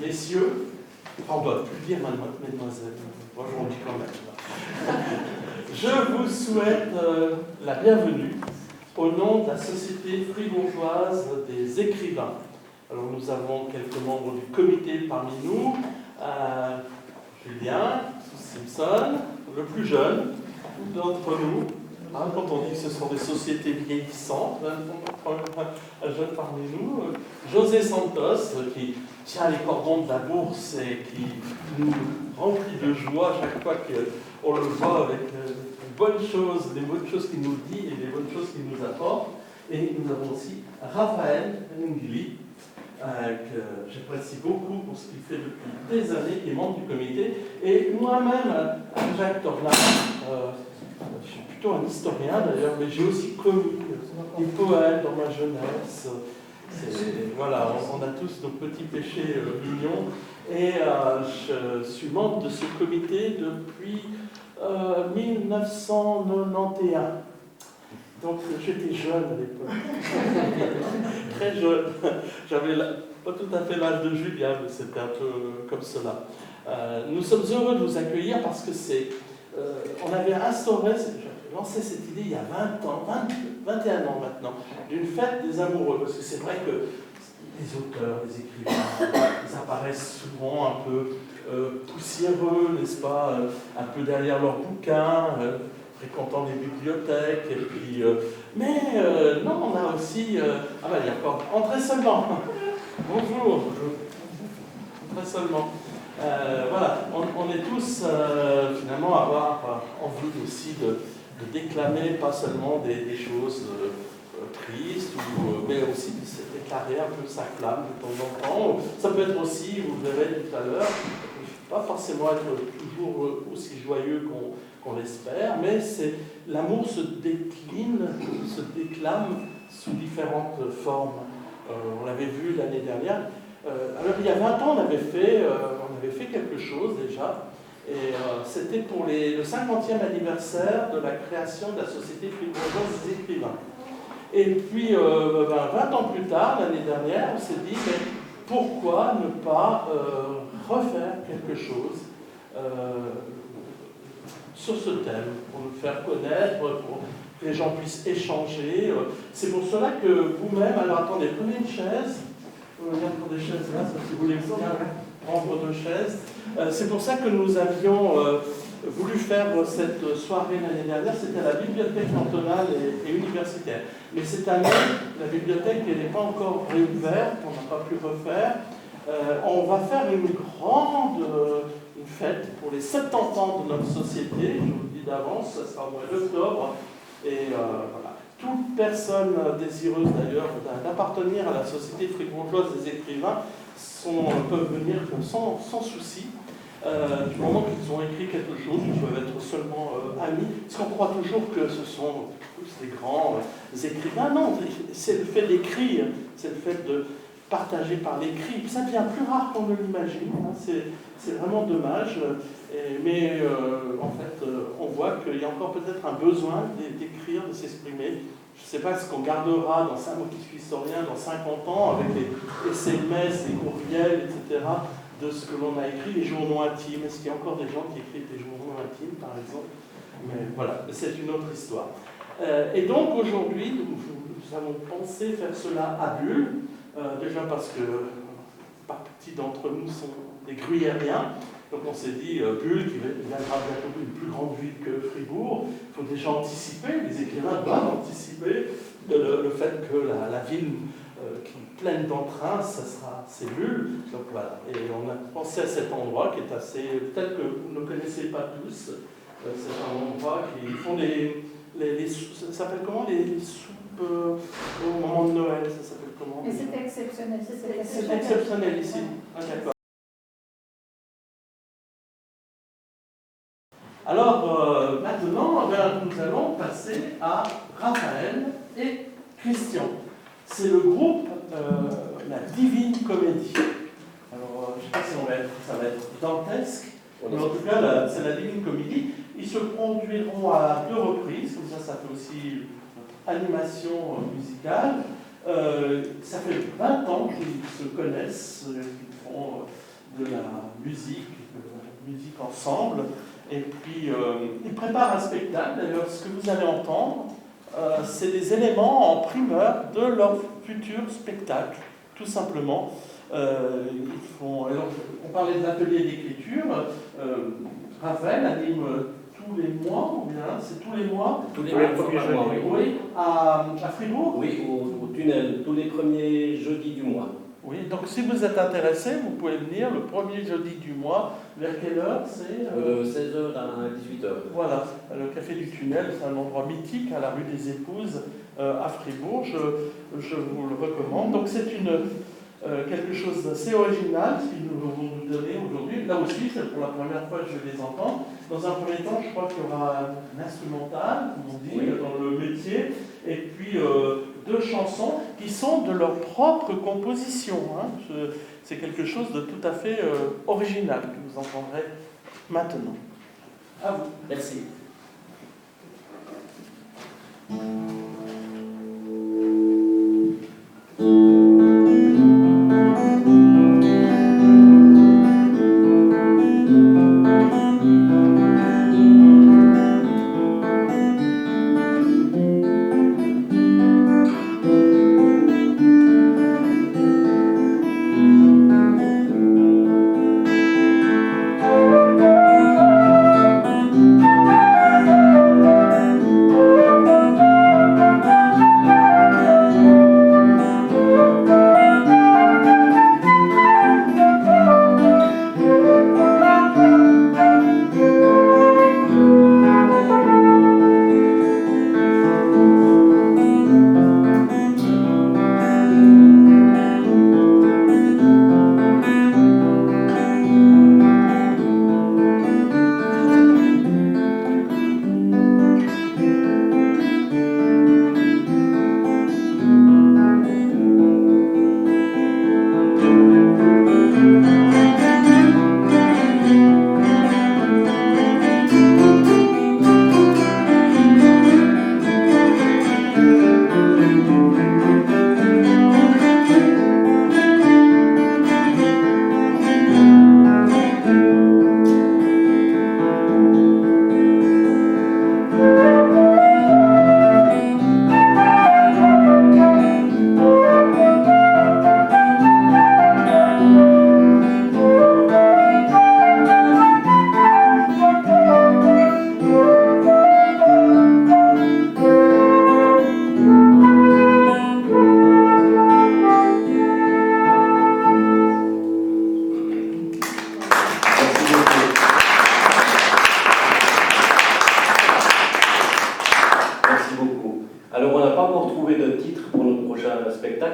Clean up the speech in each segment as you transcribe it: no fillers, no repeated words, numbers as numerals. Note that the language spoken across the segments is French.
messieurs, enfin, on doit plus dire mademoiselle, moi je le dis quand même. Je vous souhaite la bienvenue au nom de la Société fribourgeoise des écrivains. Alors nous avons quelques membres du comité parmi nous, Julien Simpson, le plus jeune d'entre nous. Quand on dit que ce sont des sociétés vieillissantes, un jeune parmi nous, José Santos, qui tient les cordons de la bourse et qui nous remplit de joie chaque fois qu'on le voit avec les bonnes choses qu'il nous dit et les bonnes choses qu'il nous apporte. Et nous avons aussi Raphaël Ngili, que j'apprécie beaucoup pour ce qu'il fait depuis des années, qui est membre du comité. Et moi-même, Jacques Torlin, je suis plutôt un historien d'ailleurs, mais j'ai aussi commis des poètes dans ma jeunesse. Voilà, on a tous nos petits péchés mignons. Et je suis membre de ce comité depuis 1991. Donc j'étais jeune à l'époque. Très jeune. J'avais pas tout à fait l'âge de Julien, mais c'était un peu comme cela. Nous sommes heureux de vous accueillir parce que on avait instauré, j'ai lancé cette idée il y a 21 ans maintenant, d'une fête des amoureux. Parce que c'est vrai que les auteurs, les écrivains, ils apparaissent souvent un peu poussiéreux, n'est-ce pas, un peu derrière leurs bouquins, fréquentant les bibliothèques, et puis, non, on a aussi, il y a encore, entrez seulement, bonjour, entrez seulement. Voilà, on est tous finalement à avoir envie aussi de déclamer pas seulement des choses tristes, mais aussi de se déclarer un peu sa flamme de temps en temps. Ça peut être aussi, vous le verrez tout à l'heure, pas forcément être toujours aussi joyeux qu'on l'espère, mais l'amour se décline, se déclame sous différentes formes. On l'avait vu l'année dernière. Alors il y a 20 ans, on avait fait quelque chose déjà, et c'était pour le 50e anniversaire de la création de la Société fribourgeoise des écrivains. Et puis 20 ans plus tard, l'année dernière, on s'est dit, mais pourquoi ne pas refaire quelque chose sur ce thème, pour nous faire connaître, pour que les gens puissent échanger. C'est pour cela que vous-même, alors attendez, prenez une chaise. Il y a pour des chaises là, si vous voulez bien prendre deux chaises. C'est pour ça que nous avions voulu faire cette soirée l'année dernière. C'était à la bibliothèque cantonale et universitaire. Mais cette année, la bibliothèque n'est pas encore réouverte, on n'a pas pu refaire. On va faire une grande fête pour les 70 ans de notre société. Je vous le dis d'avance, ça sera au mois d'octobre. Et voilà. Toute personne désireuse d'ailleurs d'appartenir à la Société fribourgeoise des écrivains peuvent venir sans souci. Du moment qu'ils ont écrit quelque chose, ils peuvent être seulement amis. Parce qu'on croit toujours que ce sont tous des grands écrivains. Non, c'est le fait d'écrire, c'est le fait de partager par l'écrit. Ça devient plus rare qu'on ne l'imagine. Hein. C'est vraiment dommage. Mais en fait, on voit qu'il y a encore peut-être un besoin d'écrire, de s'exprimer. Je ne sais pas ce qu'on gardera moi qui suis historien, dans 50 ans, avec les SMS, les courriels, etc., de ce que l'on a écrit, les journaux intimes. Est-ce qu'il y a encore des gens qui écrivent des journaux intimes, par exemple? Mais voilà, c'est une autre histoire. Et donc, aujourd'hui, nous avons pensé faire cela à Bulle, déjà parce que partie d'entre nous sont des gruyériens. Donc on s'est dit, Bulle, qui viendra bientôt une plus grande ville que Fribourg, il faut déjà anticiper, les écrivains doivent anticiper le fait que la ville qui est pleine d'entrain, c'est Bulle. Donc voilà, et on a pensé à cet endroit qui est assez, peut-être que vous ne connaissez pas tous, c'est un endroit qui font ça s'appelle comment, les soupes au moment de Noël, ça s'appelle comment? Mais c'est exceptionnel. C'est exceptionnel ici, d'accord. Alors, maintenant, nous allons passer à Raphaël et Christian. C'est le groupe La Divine Comédie. Alors, je ne sais pas si ça va être dantesque, mais en tout cas, c'est La Divine Comédie. Ils se produiront à 2 reprises, comme ça fait aussi animation musicale. Ça fait 20 ans qu'ils se connaissent, qu'ils font de la musique ensemble. Et puis, ils préparent un spectacle. D'ailleurs, ce que vous allez entendre, c'est des éléments en primeur de leur futur spectacle, tout simplement. Alors, on parlait de l'atelier d'écriture. Ravel anime tous les mois, ou bien c'est tous les mois? Tous les premiers jeudis. Oui, à Fribourg? Oui, au tunnel, tous les premiers jeudis du mois. Oui, donc si vous êtes intéressé, vous pouvez venir le premier jeudi du mois. Vers quelle heure? C'est 16h à 18h. Voilà, le Café du Tunnel, c'est un endroit mythique à la rue des Épouses à Fribourg. Je vous le recommande. Donc c'est quelque chose d'assez original, ce qu'ils vont nous donner aujourd'hui. Là aussi, c'est pour la première fois que je les entends. Dans un premier temps, je crois qu'il y aura un instrumental, comme on dit, dans le métier, et puis 2 chansons qui sont de leur propre composition. C'est quelque chose de tout à fait original que vous entendrez maintenant. À vous. Merci.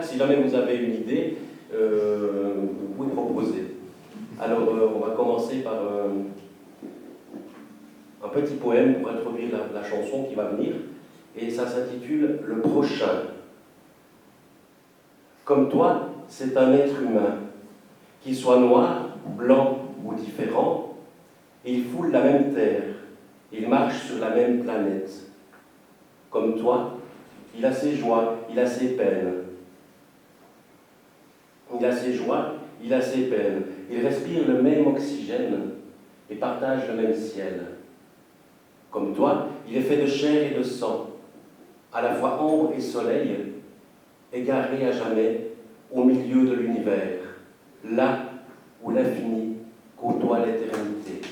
Si jamais vous avez une idée, vous pouvez proposer. Alors, on va commencer par un petit poème pour introduire la chanson qui va venir, et ça s'intitule « Le prochain ». Comme toi, c'est un être humain, qu'il soit noir, blanc ou différent, il foule la même terre, il marche sur la même planète. Comme toi, il a ses joies, il a ses peines. Il a ses joies, il a ses peines. Il respire le même oxygène et partage le même ciel. Comme toi, il est fait de chair et de sang, à la fois ombre et soleil, égaré à jamais au milieu de l'univers, là où l'infini côtoie l'éternité.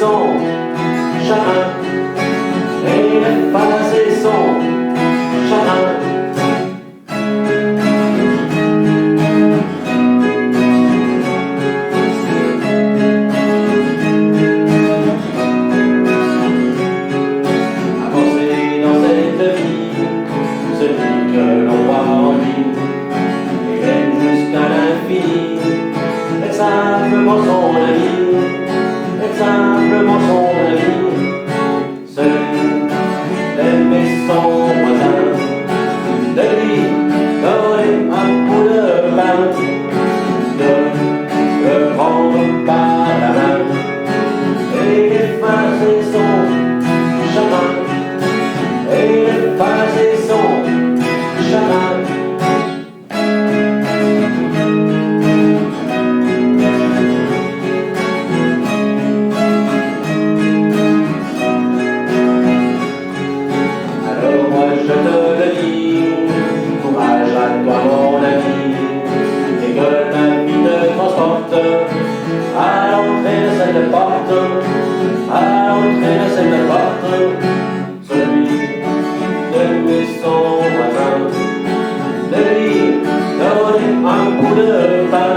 Son simplement son ami, est simplement son ami. Celui d'aimer son voisin, de lui donner un bout de pain, de le prendre par la main et effacer son chemin, et effacer son chemin. Je te le dis, courage à toi mon ami, et que ta vie te transporte à l'entrée de cette porte, à l'entrée de cette porte, celui d'aimer son voisin, de lui donner un bout de pain,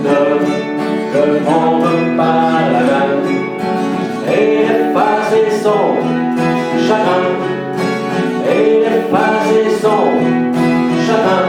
de le prendre par la main, et effacer son chagrin, et effacer son chagrin.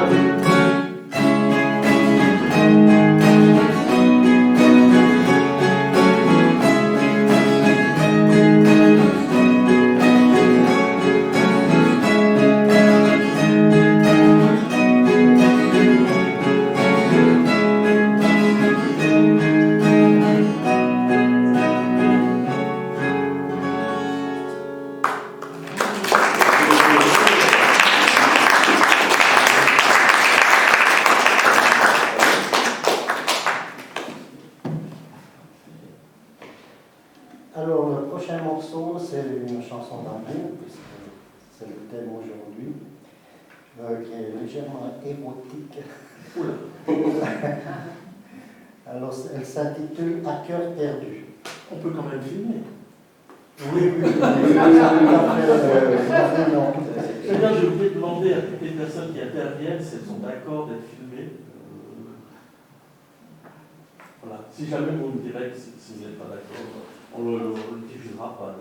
Alors, le prochain morceau, c'est une chanson d'amour, puisque c'est le thème aujourd'hui, qui est légèrement érotique. Alors, elle s'intitule À cœur perdu. On peut quand même filmer. Oui, oui, C'est bien, je voulais demander à toutes les personnes qui interviennent si elles sont d'accord d'être filmées. Voilà. Si jamais vous me direz que si vous n'êtes pas d'accord, on le diffusera pas.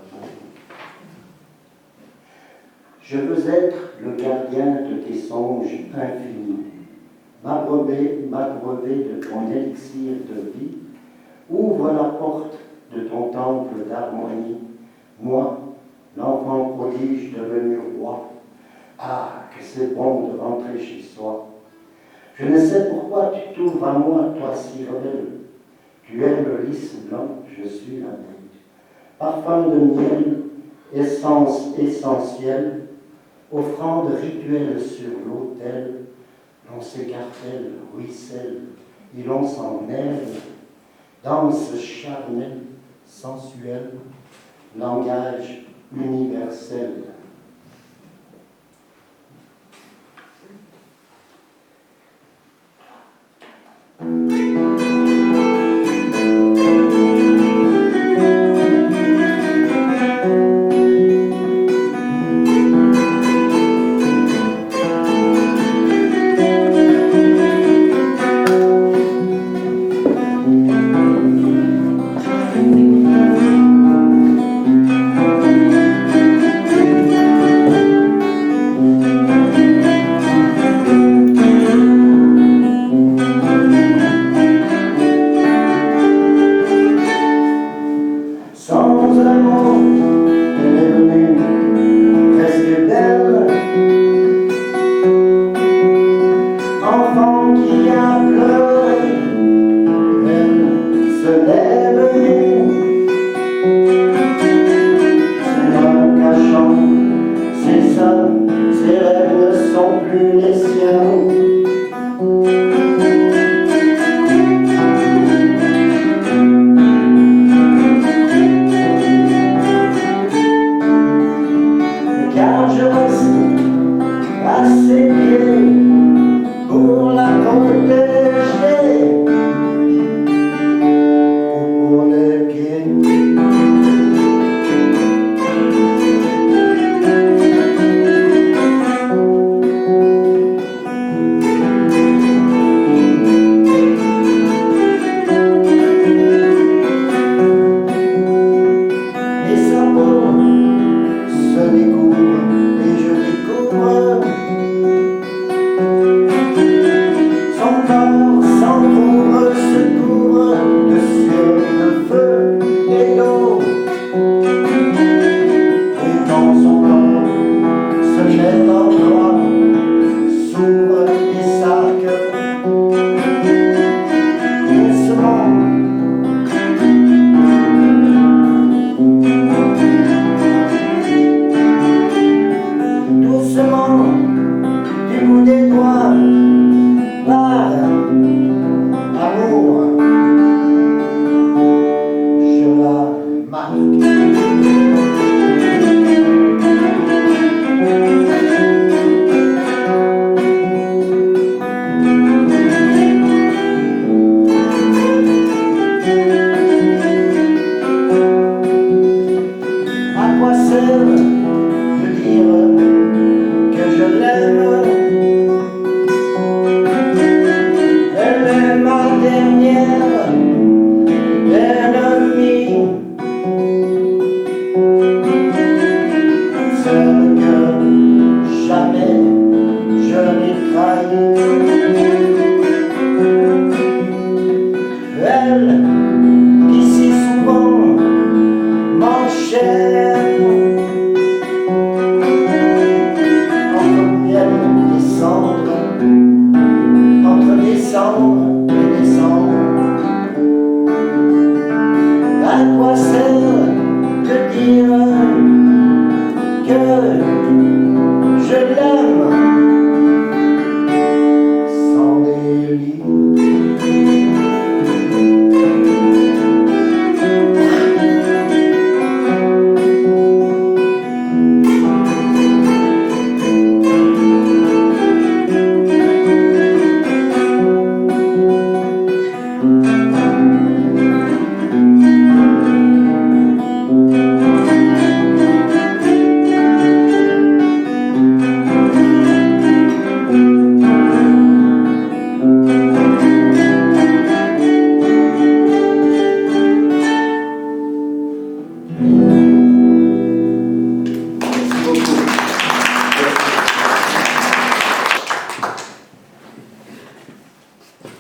Je veux être le gardien de tes songes infinis, m'abreuver de ton élixir de vie, ouvre la porte de ton temple d'harmonie, moi, l'enfant prodige devenu roi. Ah, que c'est bon de rentrer chez soi. Je ne sais pourquoi tu t'ouvres à moi, toi si rebelle. Tu es le lys blanc, je suis la neige. Parfum de miel, essence essentielle, offrande rituelle sur l'autel, l'on s'écartèle, ruisselle, et l'on s'en mêle, danse charnelle, sensuelle, langage universel. celle qui si souvent m'enchaîne entre miel et cendre, entre décembre et décembre. À quoi sert de dire que je l'aime sans délit?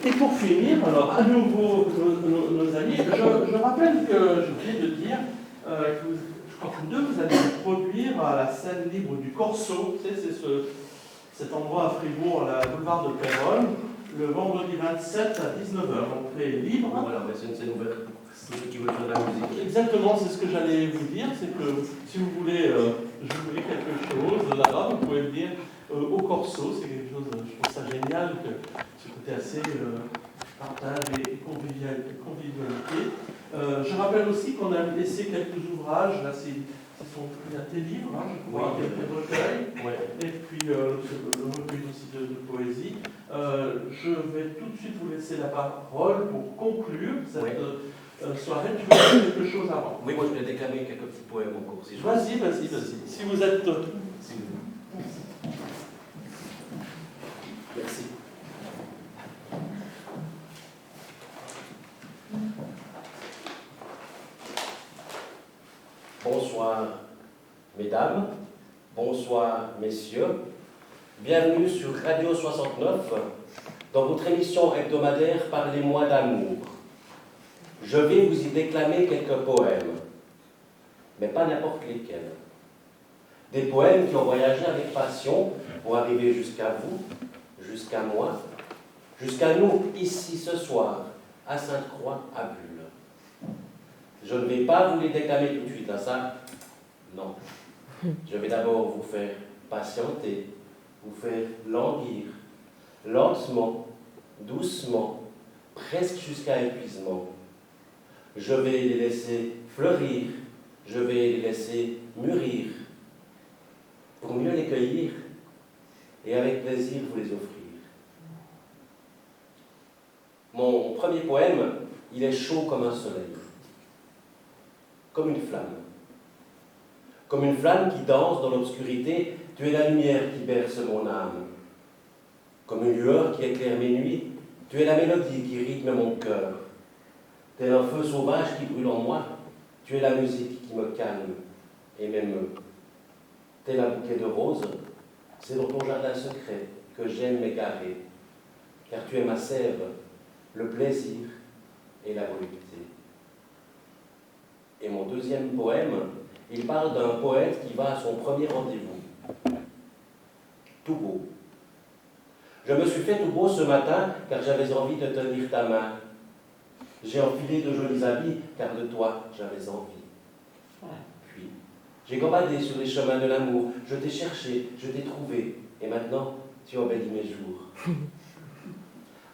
Et pour finir, alors à nouveau nos amis, je rappelle que je viens de dire que je crois que vous deux vous allez vous produire à la scène libre du Corso, tu sais, c'est cet endroit à Fribourg, la boulevard de Péronne, le vendredi 27 à 19h, entrée libre. Voilà, mais c'est une scène ouverte pour ceux qui veulent faire de la musique. Exactement, c'est ce que j'allais vous dire, c'est que si vous voulez jouer quelque chose là-bas, vous pouvez le dire au Corso, c'est quelque chose, je trouve ça génial, que ce côté assez partage et convivialité. Je rappelle aussi qu'on a laissé quelques ouvrages, là il y a tes livres, hein, je crois, Oui. des recueils, Ouais. et puis le recueil aussi de poésie. Je vais tout de suite vous laisser la parole pour conclure cette soirée. Tu veux dire quelque chose avant? Oui, moi je vais déclamer quelques petits poèmes en cours. Si je Vas-y. Si vous êtes... Si vous voulez. Merci. Bonsoir, mesdames. Bonsoir, messieurs. Bienvenue sur Radio 69, dans votre émission hebdomadaire Parlez-moi d'amour. Je vais vous y déclamer quelques poèmes, mais pas n'importe lesquels. Des poèmes qui ont voyagé avec passion pour arriver jusqu'à vous, jusqu'à moi, jusqu'à nous, ici ce soir, à Sainte-Croix, à Bulle. Je ne vais pas vous les déclamer tout de suite, hein, ça, non. Je vais d'abord vous faire patienter, vous faire languir, lentement, doucement, presque jusqu'à épuisement. Je vais les laisser fleurir, je vais les laisser mûrir, pour mieux les cueillir et avec plaisir vous les offrir. Mon premier poème, il est chaud comme un soleil, comme une flamme. Comme une flamme qui danse dans l'obscurité, tu es la lumière qui berce mon âme. Comme une lueur qui éclaire mes nuits, tu es la mélodie qui rythme mon cœur. Tel un feu sauvage qui brûle en moi, tu es la musique qui me calme et m'émeut. Tel un bouquet de roses, c'est dans ton jardin secret que j'aime m'égarer, car tu es ma sève, le plaisir et la volupté. Et mon deuxième poème, il parle d'un poète qui va à son premier rendez-vous. Tout beau. Je me suis fait tout beau ce matin car j'avais envie de tenir ta main. J'ai enfilé de jolis habits car de toi j'avais envie. Puis, j'ai gambadé sur les chemins de l'amour. Je t'ai cherché, je t'ai trouvé. Et maintenant, tu embellis mes jours.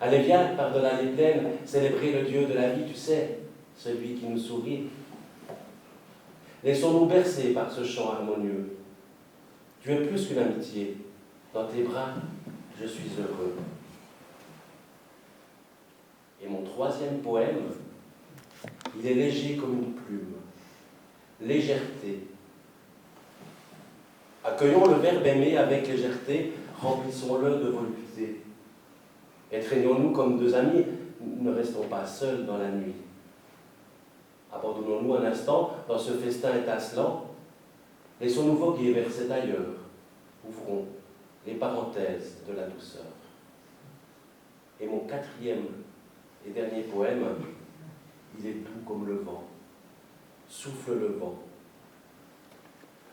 Allez, viens, par-delà les plaines, célébrer le Dieu de la vie, tu sais, celui qui nous sourit. Laissons-nous bercer par ce chant harmonieux. Tu es plus qu'une amitié. Dans tes bras, je suis heureux. Et mon troisième poème, il est léger comme une plume. Légèreté. Accueillons le verbe aimer avec légèreté, remplissons-le de volupté. Étreignons-nous comme deux amis, ne restons pas seuls dans la nuit. Abandonnons-nous un instant dans ce festin étincelant. Laissons-nous voguer vers cet ailleurs. Ouvrons les parenthèses de la douceur. Et mon quatrième et dernier poème, il est doux comme le vent. Souffle le vent.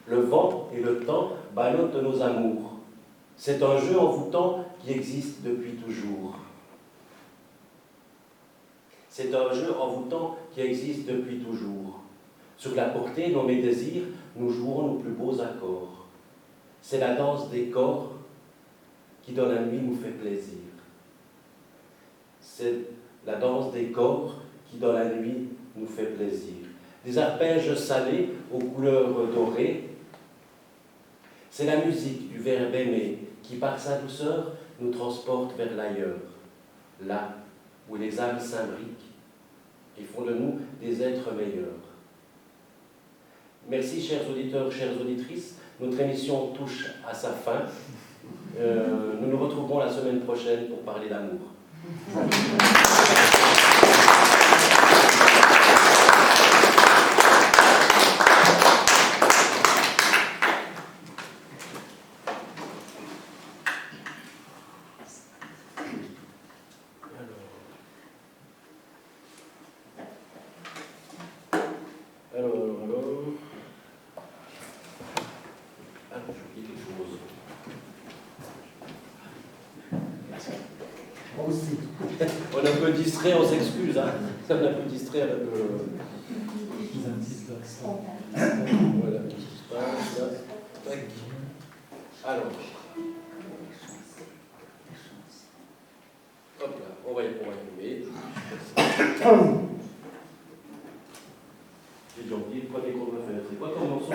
Le vent et le temps ballottent nos amours. C'est un jeu envoûtant qui existe depuis toujours. C'est un jeu envoûtant qui existe depuis toujours. Sur la portée de mes désirs, nous jouons nos plus beaux accords. C'est la danse des corps qui dans la nuit nous fait plaisir. C'est la danse des corps qui dans la nuit nous fait plaisir. Des arpèges salés aux couleurs dorées. C'est la musique du verbe aimé qui par sa douceur nous transporte vers l'ailleurs, là où les âmes s'imbriquent et font de nous des êtres meilleurs. Merci chers auditeurs, chères auditrices. Notre émission touche à sa fin. Nous nous retrouverons la semaine prochaine pour parler d'amour. Alors, j'ai oublié quelque chose. Aussi. On est un peu distrait, on s'excuse, hein. On est un peu distrait avec le... Voilà, qu'est-ce qui se passe là? Tac. Alors. Hop là, on va y trouver. J'ai déjà oublié le premier qu'on doit faire. C'est quoi comme morceau?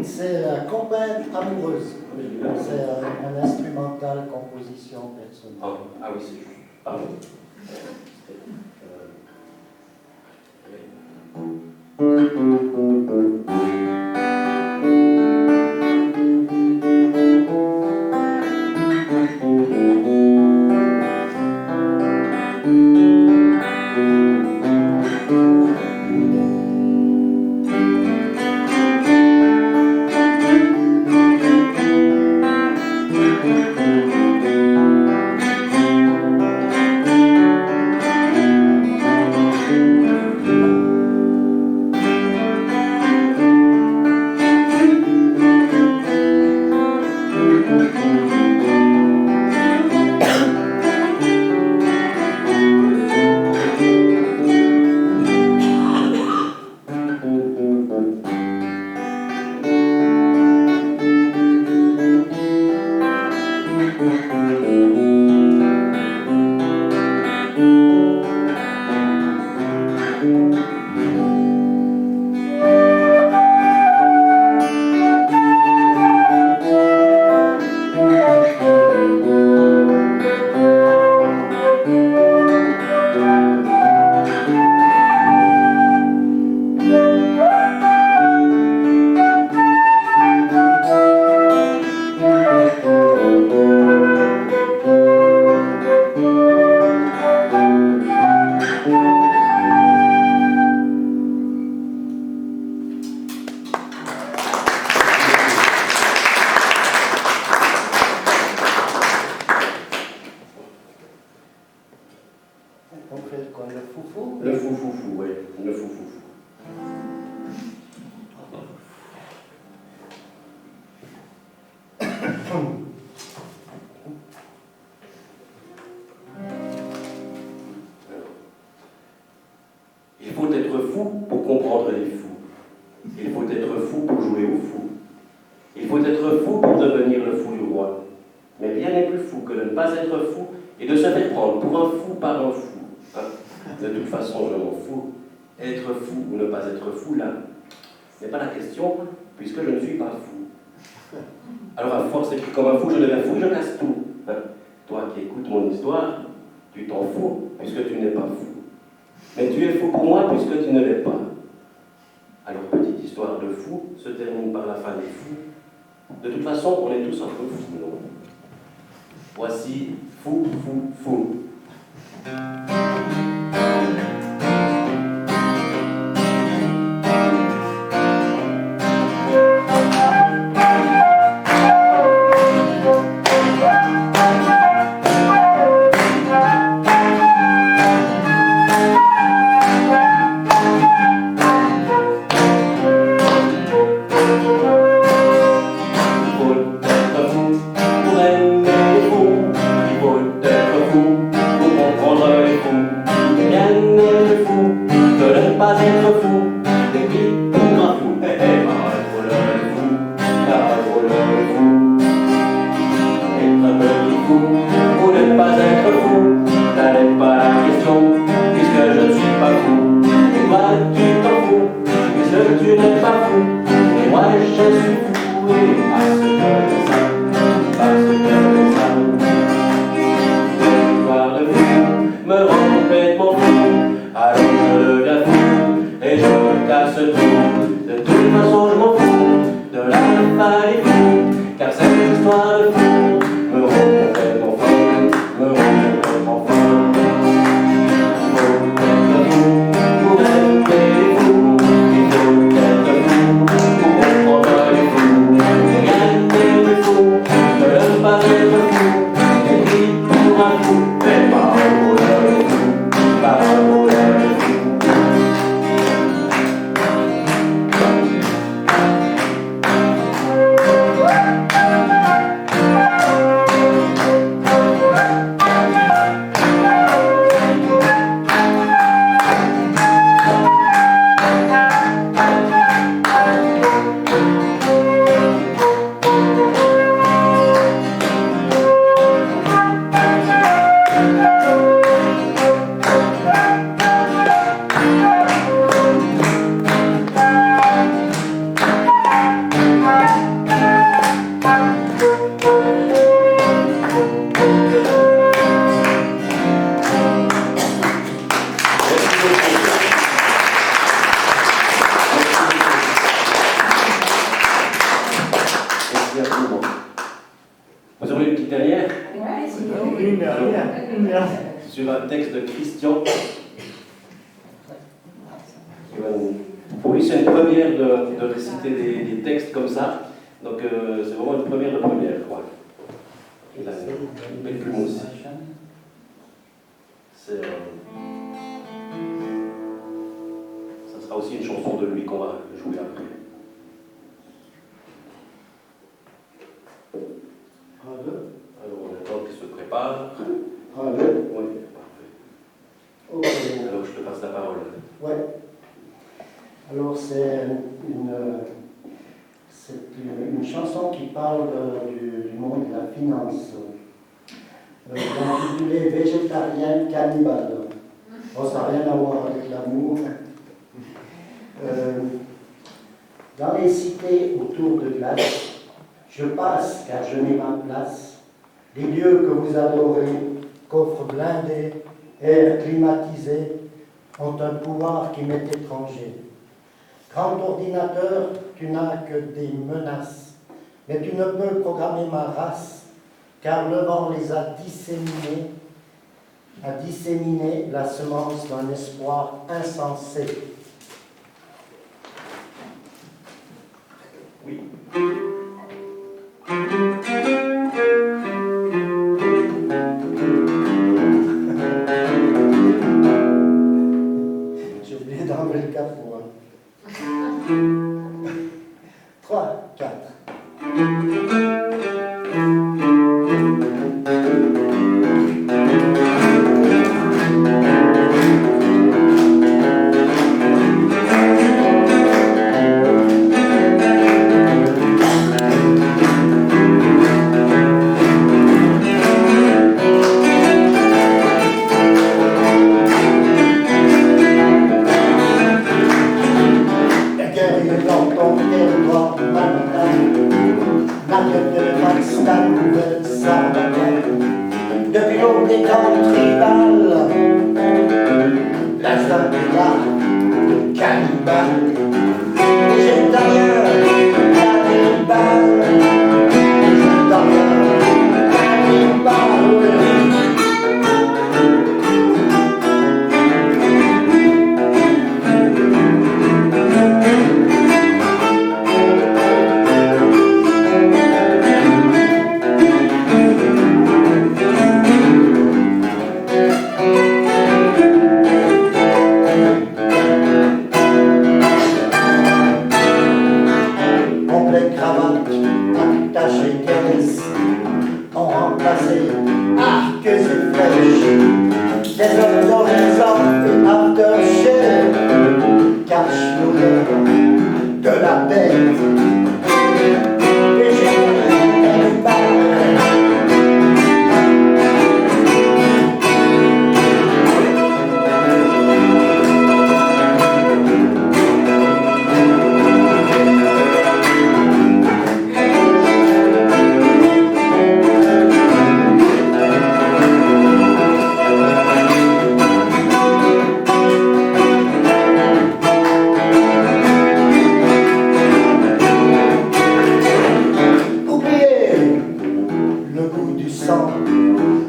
C'est la campagne amoureuse. C'est un instrumental composition personnelle. Ah oui, c'est juste. Pardon. On fait quoi, le foufou? Le fou-fou-fou, oui. Le fou-fou-fou. Il faut être fou pour comprendre les fous. Il faut être fou pour jouer au fou. Il faut être fou pour devenir le fou du roi. Mais rien n'est plus fou que de ne pas être fou et de se faire prendre pour un fou par un fou. Hein? De toute façon, je m'en fous. Être fou ou ne pas être fou, là, ce n'est pas la question, puisque je ne suis pas fou. Alors à force d'être comme un fou, je deviens fou, je casse tout. Hein? Toi qui écoutes mon histoire, tu t'en fous, puisque tu n'es pas fou. Mais tu es fou pour moi, puisque tu ne l'es pas. Alors, petite histoire de fou se termine par la fin des fous. De toute façon, on est tous un peu fous, non? Voici Fou, Fou, Fou. Merci infiniment. Vous aurez une petite dernière sur un texte de Christian. Pour lui, c'est une première de réciter des textes comme ça. Donc, c'est vraiment une première de première, je crois. Il a une belle plume aussi. Ça sera aussi une chanson de lui qu'on va jouer après. Alors, on attend qu'il se prépare. Oui, parfait. Alors, je te passe la parole. Ouais. Alors, c'est une chanson qui parle du monde de la finance, intitulée Végétarien cannibale. Bon, ça n'a rien à voir avec l'amour. Dans les cités autour de glace, je passe car je n'ai ma place. Les lieux que vous adorez, coffres blindés, air climatisé, ont un pouvoir qui m'est étranger. Grand ordinateur, tu n'as que des menaces, mais tu ne peux programmer ma race, car le vent les a disséminé la semence d'un espoir insensé. Oui. J'ai oublié d'enlever le capot. 3, 4. Depuis l'aube des temps tribales, la jungle est là, cannibale, végétarien, cannibale, végétarien, cannibale. Ont remplacé arcs et flèches, des hommes d'horizon et aftershave cachent l'odeur de la bête.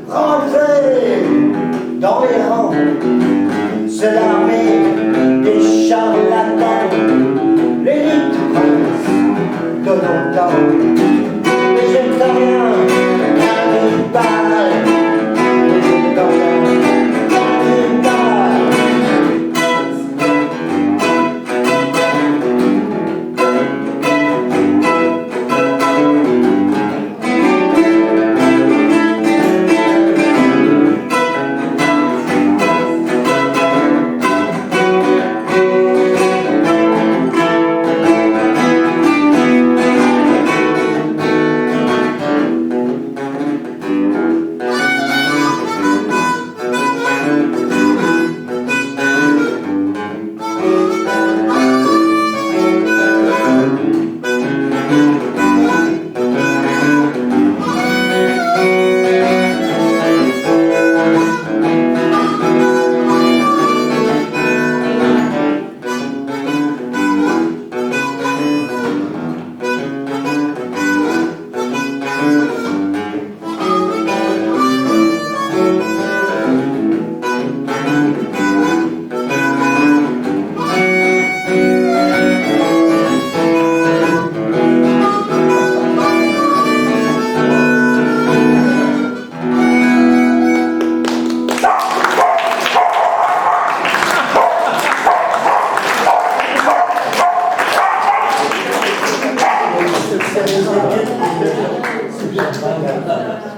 Rentrez dans les rangs, c'est l'armée des charlatans, l'élite prince de l'OTAN, végétarien, cannibale, végétarien, cannibale.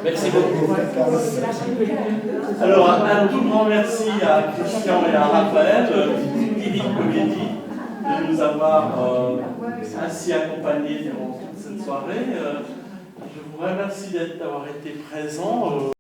Merci beaucoup. Alors, un tout grand merci à Christian et à Raphaël, Philippe Comédie, de nous avoir ainsi accompagnés durant toute cette soirée. Je vous remercie d'avoir été présents.